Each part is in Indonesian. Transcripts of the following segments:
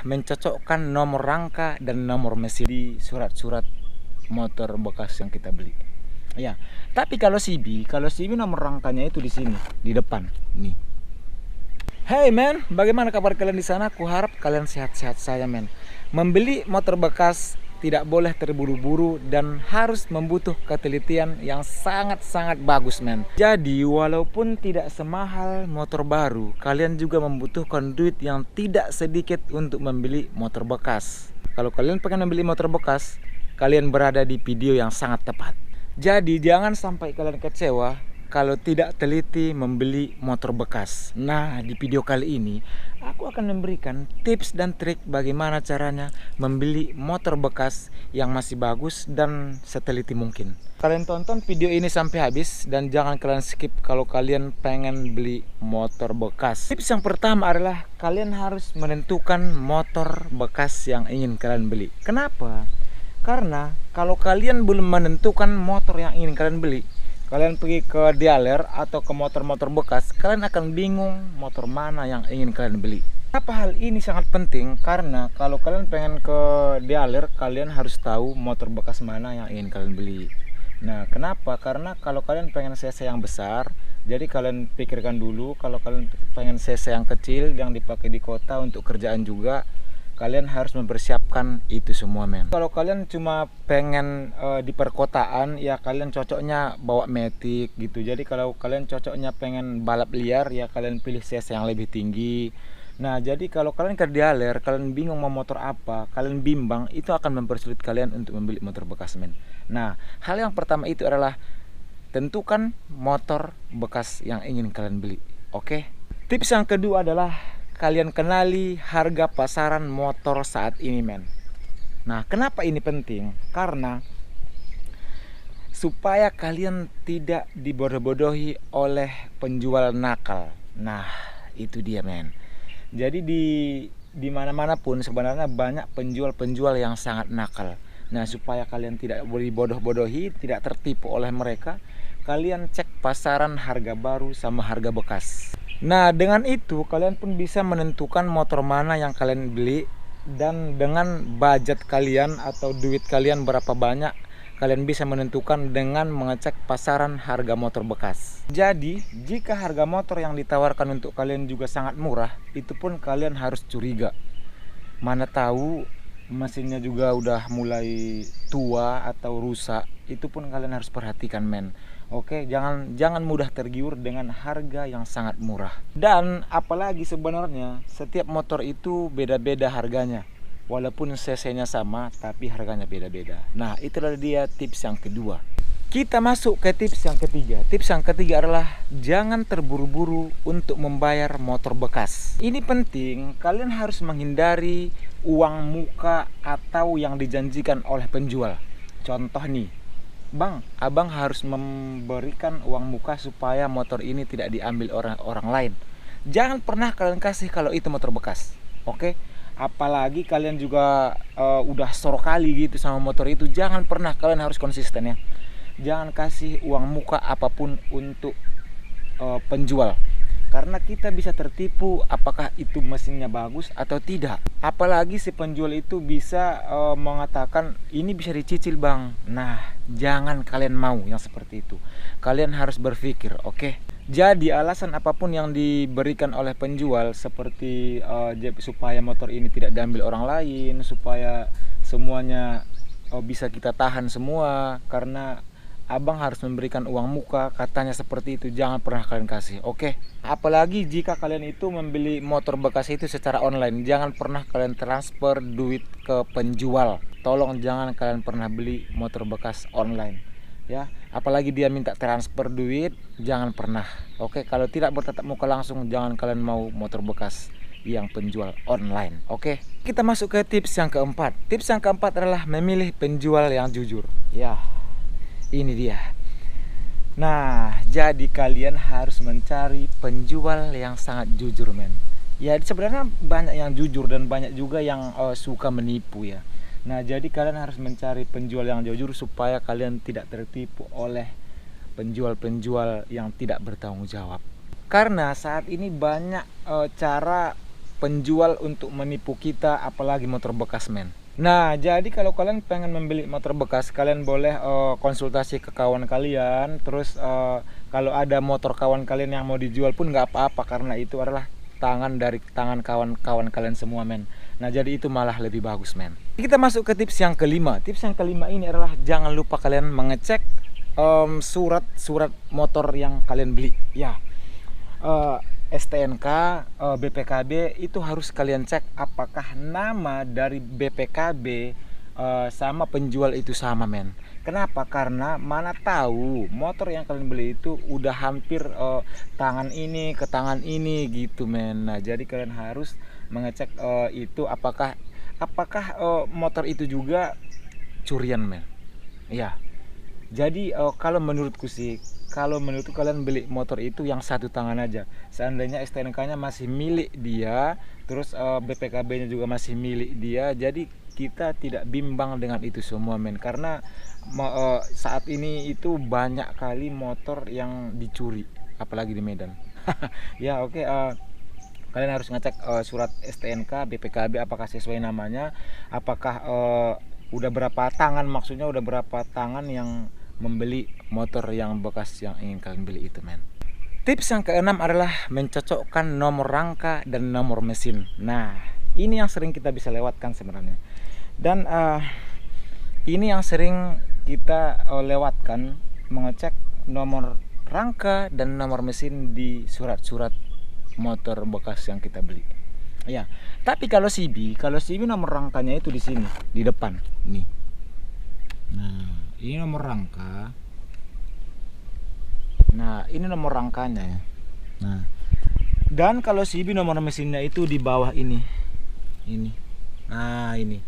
mencocokkan nomor rangka dan nomor mesin di surat-surat motor bekas yang kita beli. Ya, tapi kalau CB nomor rangkanya itu di sini, di depan nih. Hey men, bagaimana kabar kalian di sana? Aku harap kalian sehat-sehat saja men. Membeli motor bekas tidak boleh terburu-buru dan harus membutuh ketelitian yang sangat-sangat bagus men. Jadi walaupun tidak semahal motor baru, kalian juga membutuhkan duit yang tidak sedikit untuk membeli motor bekas. Kalau kalian pengen membeli motor bekas, kalian berada di video yang sangat tepat. Jadi jangan sampai kalian kecewa kalau tidak teliti membeli motor bekas. Nah, di video kali ini aku akan memberikan tips dan trik bagaimana caranya membeli motor bekas yang masih bagus dan seteliti mungkin. Kalian tonton video ini sampai habis dan jangan kalian skip kalau kalian pengen beli motor bekas. Tips yang pertama adalah kalian harus menentukan motor bekas yang ingin kalian beli. Kenapa? Karena kalau kalian belum menentukan motor yang ingin kalian beli, kalian pergi ke dealer atau ke motor-motor bekas, kalian akan bingung motor mana yang ingin kalian beli. Kenapa hal ini sangat penting? Karena kalau kalian pengen ke dealer, kalian harus tahu motor bekas mana yang ingin kalian beli. Nah, kenapa? Karena kalau kalian pengen cc yang besar, jadi kalian pikirkan dulu. Kalau kalian pengen cc yang kecil yang dipakai di kota untuk kerjaan juga, kalian harus mempersiapkan itu semua men. Kalau kalian cuma pengen di perkotaan, ya kalian cocoknya bawa Matic gitu. Jadi kalau kalian cocoknya pengen balap liar, ya kalian pilih cc yang lebih tinggi. Nah, jadi kalau kalian ke dealer, kalian bingung mau motor apa, kalian bimbang, itu akan mempersulit kalian untuk membeli motor bekas men. Nah, hal yang pertama itu adalah tentukan motor bekas yang ingin kalian beli. Oke. Tips yang kedua adalah kalian kenali harga pasaran motor saat ini men. Nah, kenapa ini penting? Karena supaya kalian tidak dibodoh-bodohi oleh penjual nakal. Nah, itu dia men. Jadi di mana-mana pun sebenarnya banyak penjual-penjual yang sangat nakal. Nah, supaya kalian tidak dibodoh-bodohi, tidak tertipu oleh mereka, kalian cek pasaran harga baru sama harga bekas. Nah, dengan itu kalian pun bisa menentukan motor mana yang kalian beli, dan dengan budget kalian atau duit kalian berapa banyak, kalian bisa menentukan dengan mengecek pasaran harga motor bekas. Jadi, jika harga motor yang ditawarkan untuk kalian juga sangat murah, itu pun kalian harus curiga. Mana tahu mesinnya juga udah mulai tua atau rusak, itu pun kalian harus perhatikan men. Oke, jangan mudah tergiur dengan harga yang sangat murah. Dan apalagi sebenarnya setiap motor itu beda-beda harganya. Walaupun cc-nya sama, tapi harganya beda-beda. Nah, itulah dia tips yang kedua. Kita masuk ke tips yang ketiga. Tips yang ketiga adalah jangan terburu-buru untuk membayar motor bekas. Ini penting, kalian harus menghindari uang muka atau yang dijanjikan oleh penjual. Contoh nih, Bang, abang harus memberikan uang muka supaya motor ini tidak diambil orang lain. Jangan pernah kalian kasih kalau itu motor bekas. Oke? Apalagi kalian juga udah sorok kali gitu sama motor itu, jangan pernah, kalian harus konsisten ya. Jangan kasih uang muka apapun untuk penjual. Karena kita bisa tertipu apakah itu mesinnya bagus atau tidak. Apalagi si penjual itu bisa mengatakan ini bisa dicicil bang. Nah, jangan kalian mau yang seperti itu. Kalian harus berpikir, oke? Jadi alasan apapun yang diberikan oleh penjual seperti supaya motor ini tidak diambil orang lain, supaya semuanya bisa kita tahan semua, karena abang harus memberikan uang muka, katanya seperti itu, jangan pernah kalian kasih. Oke? Apalagi jika kalian itu membeli motor bekas itu secara online, jangan pernah kalian transfer duit ke penjual. Tolong jangan kalian pernah beli motor bekas online ya. Apalagi dia minta transfer duit, jangan pernah. Oke? Kalau tidak bertatap muka langsung, jangan kalian mau motor bekas yang penjual online. Oke? Kita masuk ke tips yang keempat. Tips yang keempat adalah memilih penjual yang jujur. Ya, ini dia. Nah, jadi kalian harus mencari penjual yang sangat jujur men. Ya, sebenarnya banyak yang jujur dan banyak juga yang suka menipu ya. Nah, jadi kalian harus mencari penjual yang jujur supaya kalian tidak tertipu oleh penjual-penjual yang tidak bertanggung jawab. Karena saat ini banyak cara penjual untuk menipu kita, apalagi motor bekas, men. Nah, jadi kalau kalian pengen membeli motor bekas, kalian boleh konsultasi ke kawan kalian. Terus kalau ada motor kawan kalian yang mau dijual pun nggak apa-apa, karena itu adalah tangan dari tangan kawan-kawan kalian semua, men. Nah, jadi itu malah lebih bagus, men. Kita masuk ke tips yang kelima. Tips yang kelima ini adalah jangan lupa kalian mengecek surat-surat motor yang kalian beli. Ya, STNK, BPKB itu harus kalian cek apakah nama dari BPKB sama penjual itu sama, men. Kenapa? Karena mana tahu motor yang kalian beli itu udah hampir tangan ini ke tangan ini gitu, men. Nah, jadi kalian harus mengecek itu apakah motor itu juga curian, men. Ya. Jadi kalau menurutku kalian beli motor itu yang satu tangan aja. Seandainya STNK-nya masih milik dia, terus BPKB-nya juga masih milik dia, jadi kita tidak bimbang dengan itu semua, men. Karena saat ini itu banyak kali motor yang dicuri, apalagi di Medan. Ya, oke. Kalian harus ngecek surat STNK, BPKB apakah sesuai namanya, apakah udah berapa tangan, maksudnya udah berapa tangan yang membeli motor yang bekas yang ingin kalian beli itu, men. Tips yang keenam adalah mencocokkan nomor rangka dan nomor mesin. Nah, ini yang sering kita bisa lewatkan sebenarnya. Dan ini yang sering kita lewatkan, mengecek nomor rangka dan nomor mesin di surat-surat motor bekas yang kita beli. Ya, tapi kalau CB nomor rangkanya itu di sini, di depan, nih. Nah, ini nomor rangka. Nah, ini nomor rangkanya ya. Nah, dan kalau CB nomor mesinnya itu di bawah ini. Ini. Nah, ini.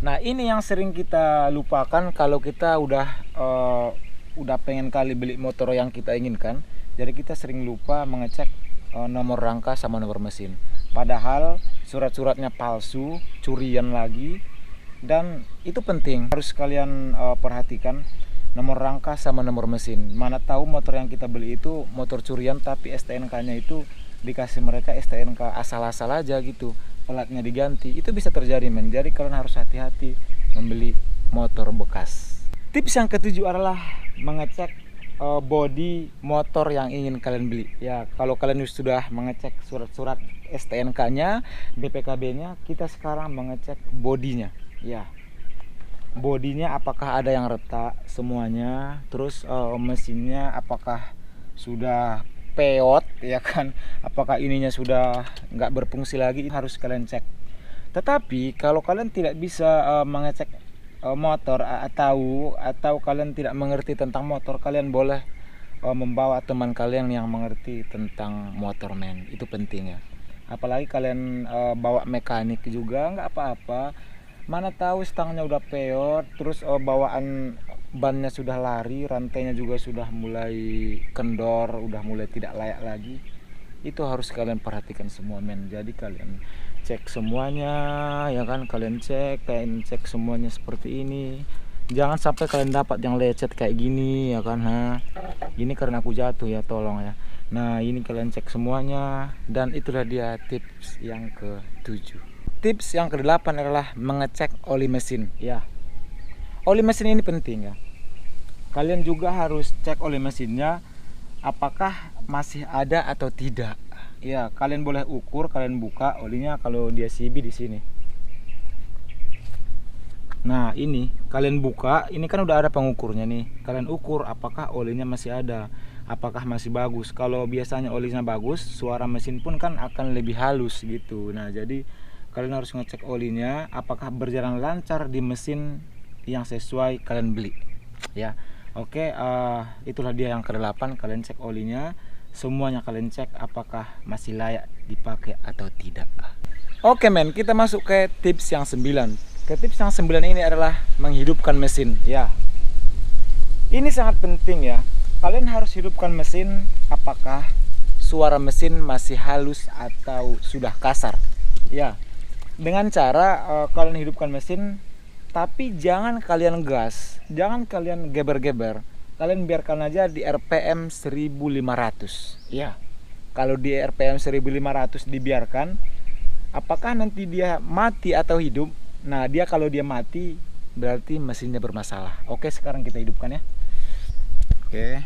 Nah, ini yang sering kita lupakan kalau kita udah pengen kali beli motor yang kita inginkan. Jadi kita sering lupa mengecek nomor rangka sama nomor mesin. Padahal surat-suratnya palsu, curian lagi. Dan itu penting, harus kalian perhatikan nomor rangka sama nomor mesin. Mana tahu motor yang kita beli itu motor curian, tapi STNK-nya itu dikasih mereka STNK asal-asal aja gitu, pelatnya diganti. Itu bisa terjadi, men. Jadi kalian harus hati-hati membeli motor bekas. Tips yang ketujuh adalah mengecek bodi motor yang ingin kalian beli. Ya, kalau kalian sudah mengecek surat-surat STNK-nya, BPKB-nya, kita sekarang mengecek bodinya. Ya, bodinya apakah ada yang retak semuanya, terus mesinnya apakah sudah peot, ya kan, apakah ininya sudah nggak berfungsi lagi, harus kalian cek. Tetapi kalau kalian tidak bisa mengecek motor atau kalian tidak mengerti tentang motor, kalian boleh membawa teman kalian yang mengerti tentang motor, men. Itu pentingnya. Apalagi kalian bawa mekanik juga nggak apa-apa. Mana tahu stangnya udah peot, terus bawaan bannya sudah lari, rantainya juga sudah mulai kendor, udah mulai tidak layak lagi. Itu harus kalian perhatikan semua, men. Jadi kalian cek semuanya, ya kan, kalian cek semuanya seperti ini. Jangan sampai kalian dapat yang lecet kayak gini, ya kan. Ini karena aku jatuh ya, tolong ya. Nah, ini kalian cek semuanya. Dan itulah dia tips yang ke-7. Tips yang ke-8 adalah mengecek oli mesin. Ya, oli mesin ini penting ya. Kalian juga harus cek oli mesinnya apakah masih ada atau tidak. Ya, kalian boleh ukur, kalian buka olinya kalau dia CB di sini. Nah, ini kalian buka, ini kan udah ada pengukurnya nih. Kalian ukur apakah olinya masih ada, apakah masih bagus. Kalau biasanya olinya bagus, suara mesin pun kan akan lebih halus gitu. Nah, jadi kalian harus ngecek olinya apakah berjalan lancar di mesin yang sesuai kalian beli. Ya, oke, itulah dia yang ke-8. Kalian cek olinya, semuanya kalian cek apakah masih layak dipakai atau tidak. Oke, men, kita masuk ke tips yang 9. Tips yang 9 ini adalah menghidupkan mesin. Ya, ini sangat penting ya. Kalian harus hidupkan mesin apakah suara mesin masih halus atau sudah kasar. Ya, dengan cara kalian hidupkan mesin, tapi jangan kalian gas, jangan kalian geber-geber. Kalian biarkan aja di RPM 1500. Ya, kalau di RPM 1500 dibiarkan, apakah nanti dia mati atau hidup? Nah, dia kalau dia mati berarti mesinnya bermasalah. Oke, sekarang kita hidupkan ya. Oke.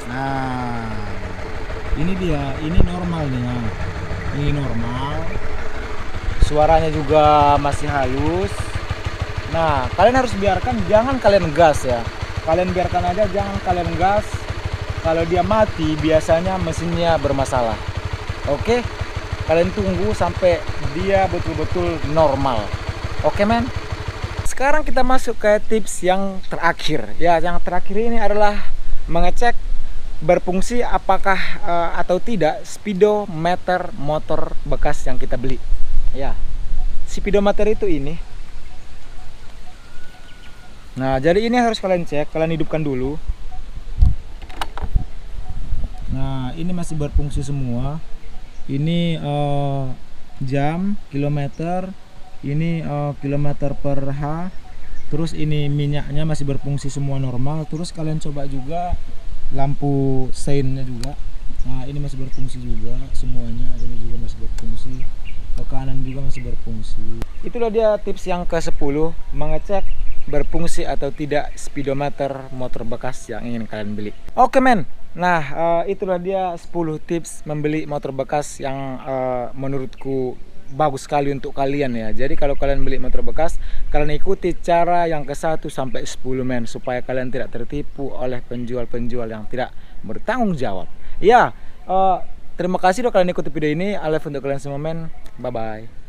Nah, ini dia, ini normal nih. Nah, ini normal. Suaranya juga masih halus. Nah, kalian harus biarkan, jangan kalian gas ya. Kalian biarkan aja, jangan kalian gas. Kalau dia mati, biasanya mesinnya bermasalah. Oke, kalian tunggu sampai dia betul-betul normal. Oke, men. Sekarang kita masuk ke tips yang terakhir. Ya, yang terakhir ini adalah mengecek berfungsi apakah atau tidak speedometer motor bekas yang kita beli. Ya, speedometer itu ini. Nah, jadi ini harus kalian cek, kalian hidupkan dulu. Nah, ini masih berfungsi semua. Ini jam, kilometer, ini kilometer per H. Terus ini minyaknya masih berfungsi semua normal. Terus kalian coba juga lampu seinnya juga. Nah, ini masih berfungsi juga semuanya. Ini juga masih berfungsi. Ke kanan juga masih berfungsi. Itulah dia tips yang ke-10, mengecek berfungsi atau tidak speedometer motor bekas yang ingin kalian beli. Oke, men. Nah, itulah dia 10 tips membeli motor bekas yang menurutku bagus sekali untuk kalian ya. Jadi kalau kalian beli motor bekas, kalian ikuti cara yang ke-1 sampai 10, men, supaya kalian tidak tertipu oleh penjual-penjual yang tidak bertanggung jawab. Ya, terima kasih udah kalian ikuti video ini. I love untuk kalian semua, men. Bye bye.